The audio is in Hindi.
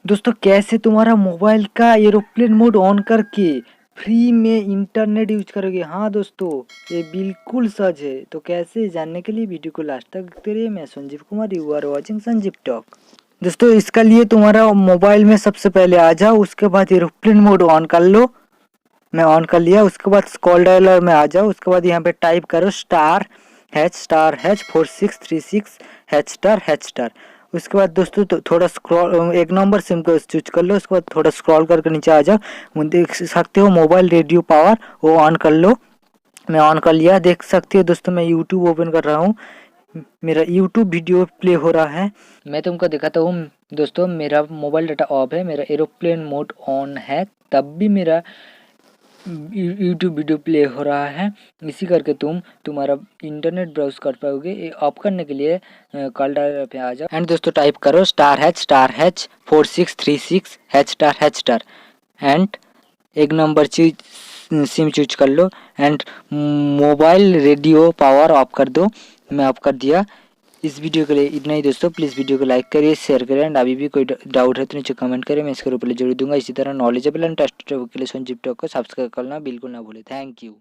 दोस्तों कैसे तुम्हारा मोबाइल का एरोप्लेन मोड ऑन करके फ्री में इंटरनेट यूज करोगे। हाँ दोस्तों, ये बिल्कुल सच है। तो कैसे जानने के लिए वीडियो को लास्ट तक देखते रहिए। मैं Sanjeev Kumar, you are watching Sanjeev talk. दोस्तों इसका लिए तुम्हारा मोबाइल में सबसे पहले आ जाओ, उसके बाद एरोप्लेन मोड ऑन कर लो। मैं ऑन कर लिया। उसके बाद कॉल डायलर में आ जाओ। उसके बाद यहाँ पे टाइप करो *#4636###। उसके बाद दोस्तों तो थोड़ा स्क्रॉल, एक नंबर सिम को चूज कर लो। उसके बाद थोड़ा स्क्रॉल करके नीचे आ जाओ। देख सकते हो मोबाइल रेडियो पावर, वो ऑन कर लो। मैं ऑन कर लिया। देख सकते हो दोस्तों, मैं यूट्यूब ओपन कर रहा हूँ। मेरा यूट्यूब वीडियो प्ले हो रहा है। मैं तुमको दिखाता हूँ दोस्तों। मेरा मोबाइल डाटा ऑफ है, मेरा एरोप्लेन मोड ऑन है, तब भी मेरा यूट्यूब वीडियो प्ले हो रहा है। इसी करके तुम्हारा इंटरनेट ब्राउज कर पाओगे। ऑफ करने के लिए कॉल डायल पे आ जाओ एंड दोस्तों टाइप करो *#4636###। एंड एक नंबर सिम चूज कर लो and mobile radio power off कर दो। मैं ऑफ कर दिया। इस वीडियो के लिए इतना ही दोस्तों। प्लीज़ वीडियो को लाइक करिए, शेयर करें एंड अभी भी कोई डाउट है तो नीचे कमेंट करें, मैं इसके ऊपर जरूर दूंगा। इसी तरह नॉलेजेबल एंड टेस्ट के लिए संजीव टॉक को सब्सक्राइब करना बिल्कुल ना भूलें। Thank you.